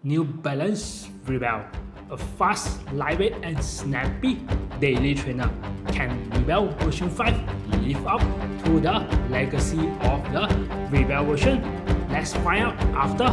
New Balance Rebel, a fast, lightweight and snappy daily trainer. Can Rebel version 5 live up to the legacy of the Rebel version? Let's find out after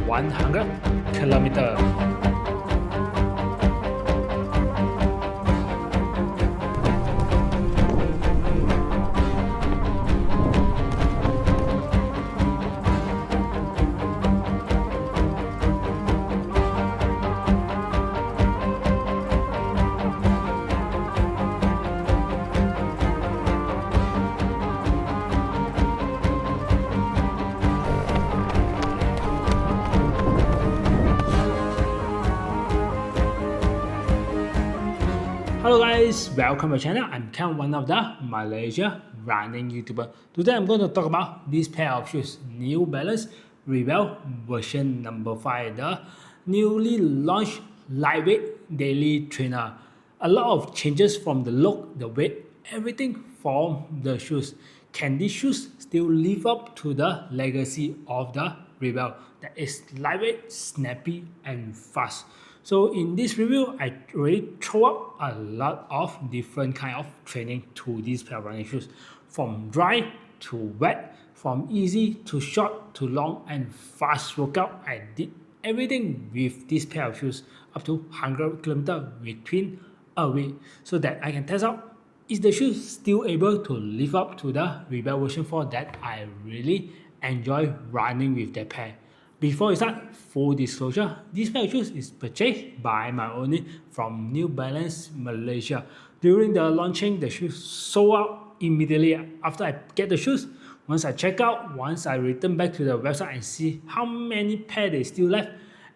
100 kilometers. Hello guys, welcome to my channel. I'm Ken, one of the Malaysia running YouTuber. Today I'm going to talk about this pair of shoes, New Balance Rebel version number 5, the newly launched lightweight daily trainer. A lot of changes from the look, the weight, everything from the shoes. Can these shoes still live up to the legacy of the Rebel that is lightweight, snappy and fast? So in this review, I already throw up a lot of different kind of training to these pair of running shoes, from dry to wet, from easy to short to long and fast workout. I did everything with this pair of shoes up to 100 kilometers within a week, so that I can test out is the shoes still able to live up to the Rebel version 4 that I really enjoy running with that pair. Before we start, full disclosure, this pair of shoes is purchased by my owner from New Balance Malaysia. During the launching, the shoes sold out immediately after I get the shoes. Once I check out, once I return back to the website and see how many pair they still left,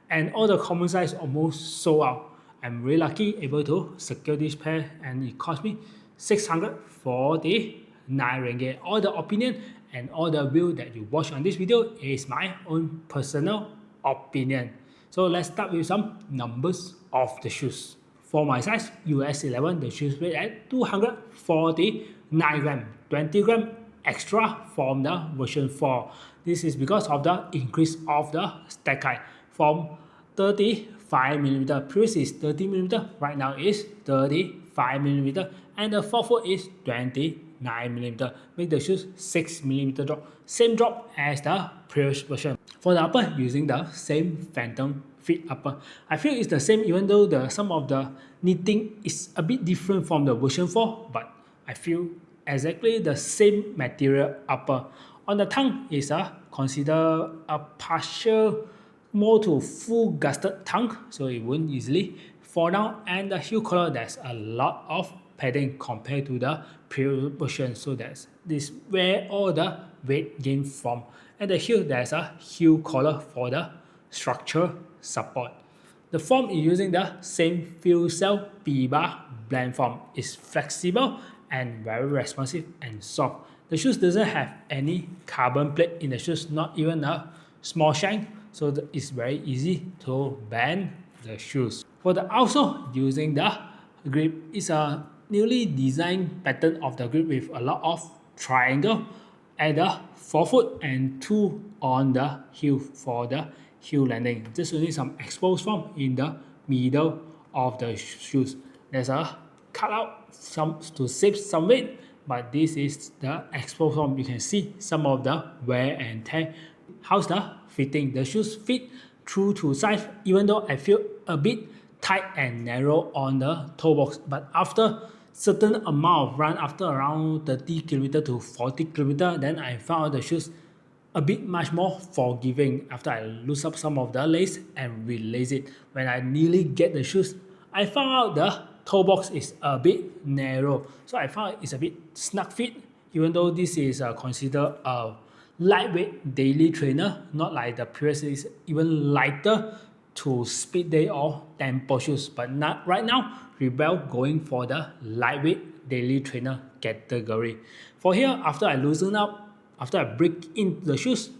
and all the common size almost sold out. I'm really lucky able to secure this pair, and it cost me 649 ringgit. All the opinion and all the view that you watch on this video is my own personal opinion. So let's start with some numbers of the shoes. For my size, US 11, the shoes weigh at 249 gram, 20 gram extra from the version 4. This is because of the increase of the stack height from 35mm. Previous is 30mm, right now is 35mm, and the forefoot is 29mm. Make the shoes 6mm drop, same drop as the previous version. For the upper, using the same Phantom fit upper. I feel it's the same even though some of the knitting is a bit different from the version 4, but I feel exactly the same material upper. On the tongue is consider a partial more to full gusset tongue, so it won't easily fall down, and the heel collar there's a lot of padding compared to the previous version, so that's this where all the weight gain from. And the heel, there's a heel collar for the structural support. The form is using the same fuel cell P-bar blend form. It's flexible and very responsive and soft. The shoes doesn't have any carbon plate in the shoes, not even a small shank, so it's very easy to bend the shoes. For the outsole, using the grip, it's a newly designed pattern of the grip with a lot of triangle at the forefoot and 2 on the heel for the heel landing. Just only some exposed form in the middle of the shoes. There's a cutout to save some weight, but this is the exposed form. You can see some of the wear and tear. How's the fitting? The shoes fit true to size, even though I feel a bit tight and narrow on the toe box, but after certain amount of run, after around 30 km to 40 km, then I found the shoes a bit much more forgiving after I loosen up some of the lace and relace it. When I nearly get the shoes, I found out the toe box is a bit narrow, so I found it's a bit snug fit, even though this is considered a lightweight daily trainer, not like the previous is even lighter to speed day or tempo shoes. But not right now, Rebel going for the lightweight daily trainer category. For here, after I loosen up, after I break into the shoes,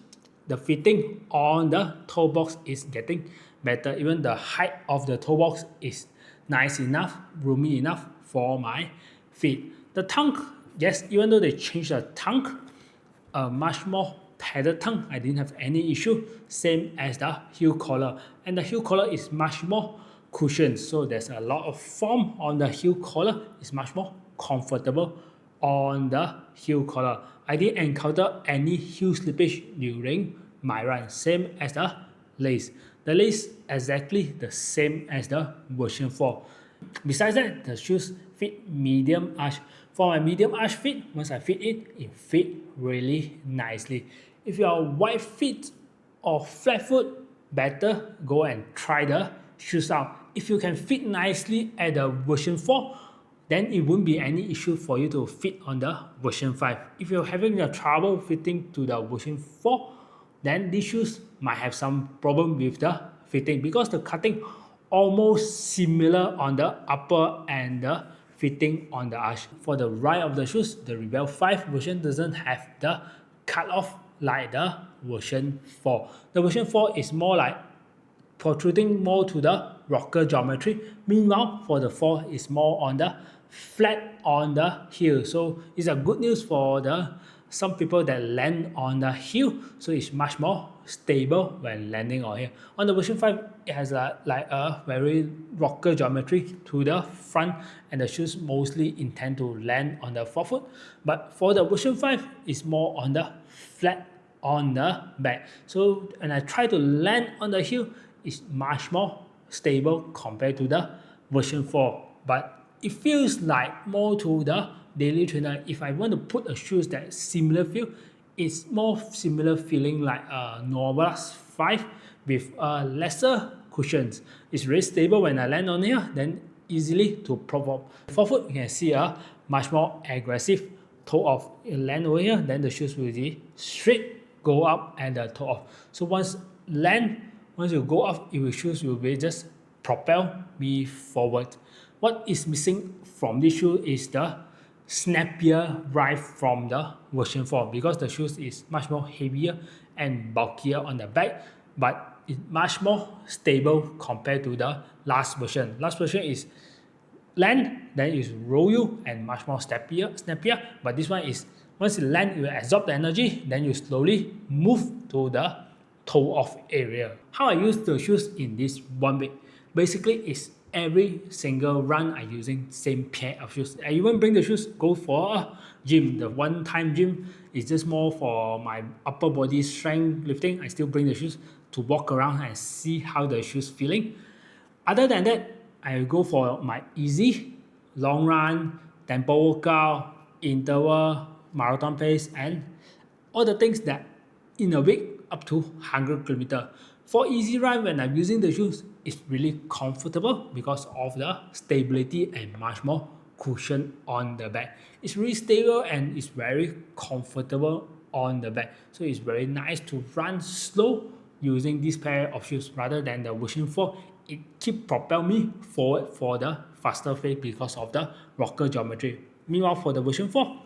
the fitting on the toe box is getting better. Even the height of the toe box is nice enough, roomy enough for my feet. The tongue, yes, even though they changed the tongue, a much more padded tongue, I didn't have any issue, same as the heel collar. And the heel collar is much more cushioned, so there's a lot of foam on the heel collar. It's much more comfortable on the heel collar. I didn't encounter any heel slippage during my run, same as the lace. The lace exactly the same as the version 4. Besides that, the shoes fit medium arch. For my medium arch fit, once I fit it fit really nicely. If you are wide feet or flat foot, better go and try the shoes out. If you can fit nicely at the version 4, then it won't be any issue for you to fit on the version 5. If you're having the trouble fitting to the version 4, then these shoes might have some problem with the fitting because the cutting almost similar on the upper and the fitting on the arch. For the right of the shoes, the Rebal 5 version doesn't have the cut off like the version 4. The version 4 is more like protruding more to the rocker geometry. Meanwhile, for the 4 is more on the flat on the heel. So it's a good news for the some people that land on the heel, so it's much more stable when landing on here. On the version 5, it has like a very rocker geometry to the front, and the shoes mostly intend to land on the forefoot. But for the version 5, it's more on the flat on the back. So when I try to land on the heel, it's much more stable compared to the version 4. But it feels like more to the daily trainer. If I want to put a shoes that similar feel, it's more similar feeling like a Novas 5 with lesser cushions. It's very stable when I land on here, then easily to prop up. Forefoot, you can see a much more aggressive toe off. You land over here, then the shoes will be straight, go up and the toe off. So once you go up, your shoes will be just propel me forward. What is missing from this shoe is the snappier ride from the version 4 because the shoes is much more heavier and bulkier on the back, but it's much more stable compared to the last version. Last version is land, then it roll you and much more snappier. But this one is once you land, you absorb the energy, then you slowly move to the toe off area. How I use the shoes in this 1 week, basically is every single run I using same pair of shoes. I even bring the shoes go for a gym. The one-time gym is just more for my upper body strength lifting. I still bring the shoes to walk around and see how the shoes feeling. Other than that, I go for my easy long run, tempo workout, interval, marathon pace, and all the things that in a week up to 100 km. For easy run, when I'm using the shoes, it's really comfortable because of the stability and much more cushion on the back. It's really stable and it's very comfortable on the back. So it's very nice to run slow using this pair of shoes rather than the version 4. It keep propel me forward for the faster pace because of the rocker geometry. Meanwhile, for the version 4,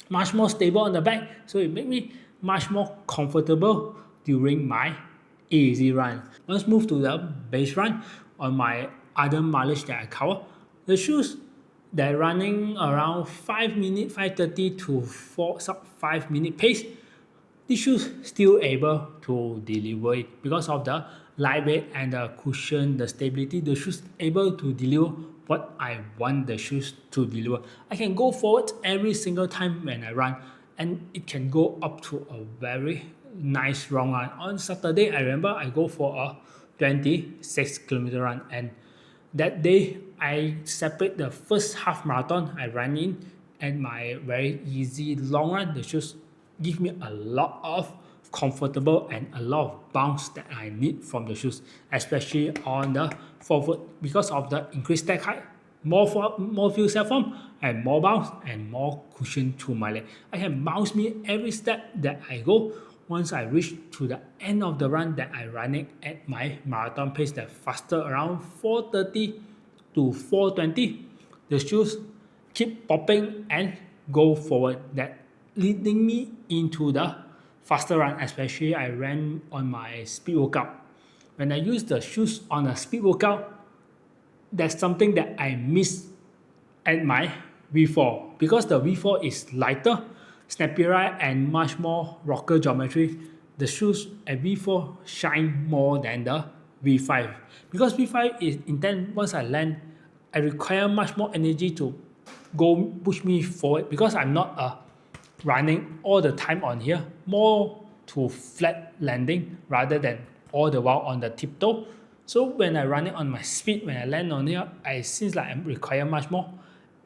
much more stable on the back, so it makes me much more comfortable during my easy run. Let's move to the base run on my other mileage that I cover. The shoes, they're running around 5 minutes, 5:30 to 5 minute pace. These shoes still able to deliver it because of the lightweight and the cushion, the stability. The shoes able to deliver what I want the shoes to deliver. I can go forward every single time when I run, and it can go up to a very nice long run. On Saturday, I remember I go for a 26 kilometer run, and that day I separate the first half marathon I ran in and my very easy long run. The shoes give me a lot of comfortable and a lot of bounce that I need from the shoes, especially on the forefoot because of the increased stack height, more fuel cell form, and more bounce and more cushion to my leg. I can bounce me every step that I go. Once I reach to the end of the run that I running at my marathon pace that faster around 4:30 to 4:20, the shoes keep popping and go forward, that leading me into the faster run, especially I ran on my speed workout. When I use the shoes on a speed workout, that's something that I miss at my V4 because the V4 is lighter, snappier ride and much more rocker geometry, the shoes at V4 shine more than the V5. Because V5 is intent once I land, I require much more energy to go push me forward because I'm not running all the time on here, more to flat landing rather than all the while on the tiptoe. So when I run it on my speed, when I land on here, I seems like I require much more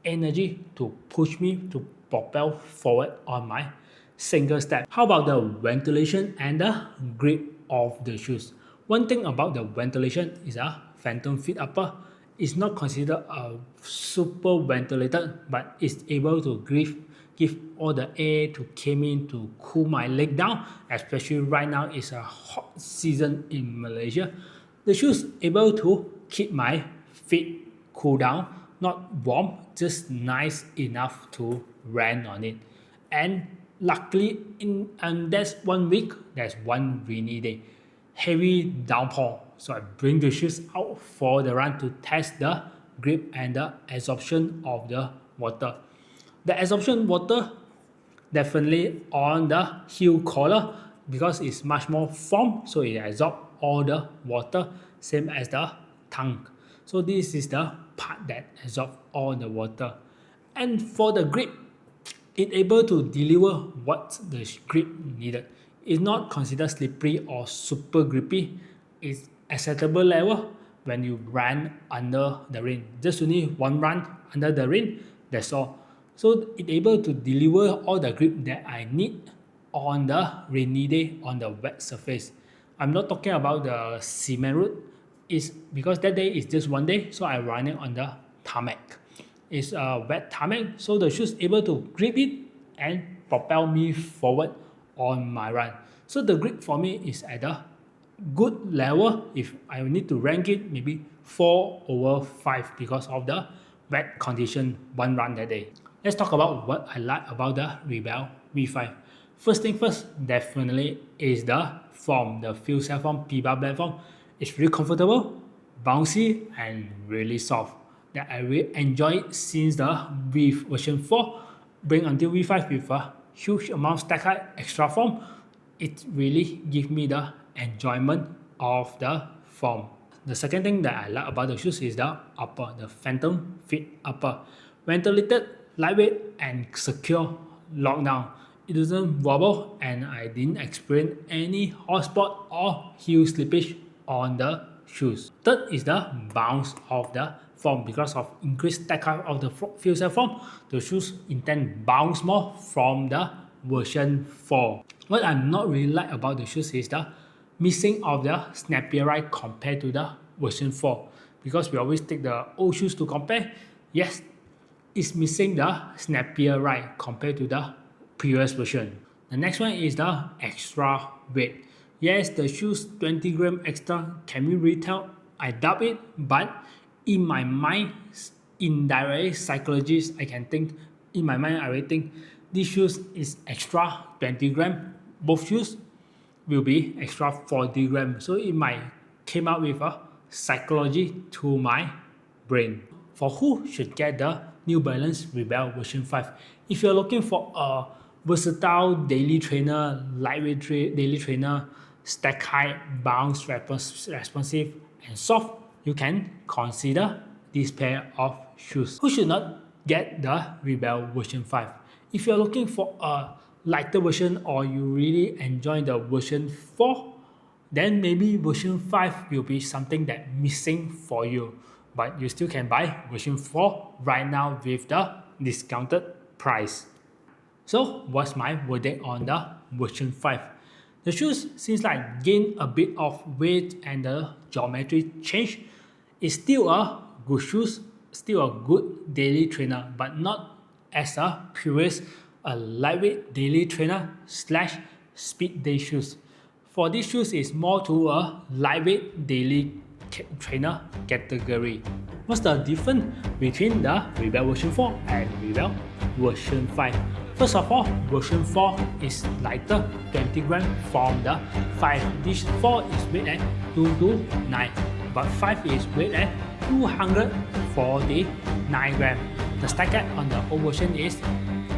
energy to push me to propel forward on my single step. How about the ventilation and the grip of the shoes? One thing about the ventilation is a phantom fit upper. It's not considered a super ventilated, but it's able to give all the air to come in to cool my leg down, especially right now it's a hot season in Malaysia. The shoes able to keep my feet cool down, not warm, just nice enough to run on it. And luckily, that's 1 week, there's one rainy day, heavy downpour. So I bring the shoes out for the run to test the grip and the absorption of the water. The absorption water definitely on the heel collar because it's much more firm, so it absorbs all the water, same as the tongue. So this is the part that absorbs all the water. And for the grip, it's able to deliver what the grip needed. It's not considered slippery or super grippy. It's acceptable level when you run under the rain. Just need one run under the rain, that's all. So it's able to deliver all the grip that I need on the rainy day on the wet surface. I'm not talking about the cement route. It's because that day is just 1 day, so I run it on the tarmac. It's a wet tarmac, so the shoes able to grip it and propel me forward on my run. So the grip for me is at a good level. If I need to rank it, maybe 4/5 because of the wet condition one run that day. Let's talk about what I like about the Rebal V5. First thing first, definitely is the form, the fuel cell form, P-bar platform. It's really comfortable, bouncy, and really soft. That I really enjoy it since the version 4 bring until V5 with a huge amount of stack height, extra form. It really gives me the enjoyment of the form. The second thing that I like about the shoes is the upper, the phantom fit upper. Ventilated, lightweight, and secure lockdown. It doesn't wobble, and I didn't experience any hot spot or heel slippage on the shoes. Third is the bounce of the form. Because of increased stack height of the fuel cell form, the shoes intend bounce more from the version 4. What I'm not really like about the shoes is the missing of the snappier ride compared to the version 4. Because we always take the old shoes to compare, yes, it's missing the snappier ride compared to the previous version. The next one is the extra weight. Yes, the shoes 20 gram extra, can we retail? I doubt it, but in my mind, indirect psychologist, I can think, in my mind, I already think this shoes is extra 20 gram. Both shoes will be extra 40 gram. So it might came out with a psychology to my brain. For who should get the New Balance Rebal version 5? If you're looking for a versatile daily trainer, lightweight daily trainer, stack height, bounce, responsive, and soft, you can consider this pair of shoes. Who should not get the Rebal version 5? If you're looking for a lighter version or you really enjoy the version 4, then maybe version 5 will be something that missing for you. But you still can buy version 4 right now with the discounted price. So what's my verdict on the version 5? The shoes seems like gain a bit of weight and the geometry change. It's still a good shoes, still a good daily trainer, but not as a purist, a lightweight daily trainer slash speed day shoes. For these shoes, it's more to a lightweight daily trainer category. What's the difference between the Rebal version 4 and Rebal version 5? First of all, version 4 is lighter, 20 gram from the 5. This 4 is weight at 229, but 5 is weight at 249 gram. The stack height on the old version is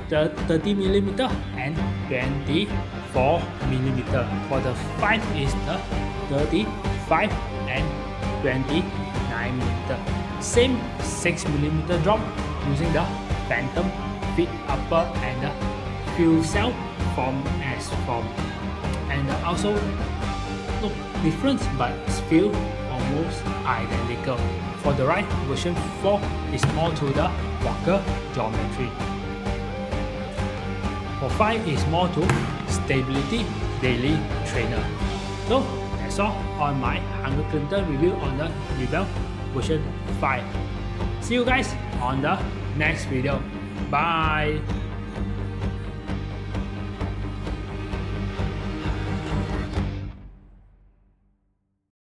the 30mm and 24mm. For the 5 is the 35 and 29mm. Same 6mm drop using the phantom feed upper and the fuel cell form as form. And also look different but feel almost identical. For the right, version 4 is more to the walker geometry. For 5 is more to stability daily trainer. So that's all on my 100km review on the Rebal version 5. See you guys on the next video. Bye!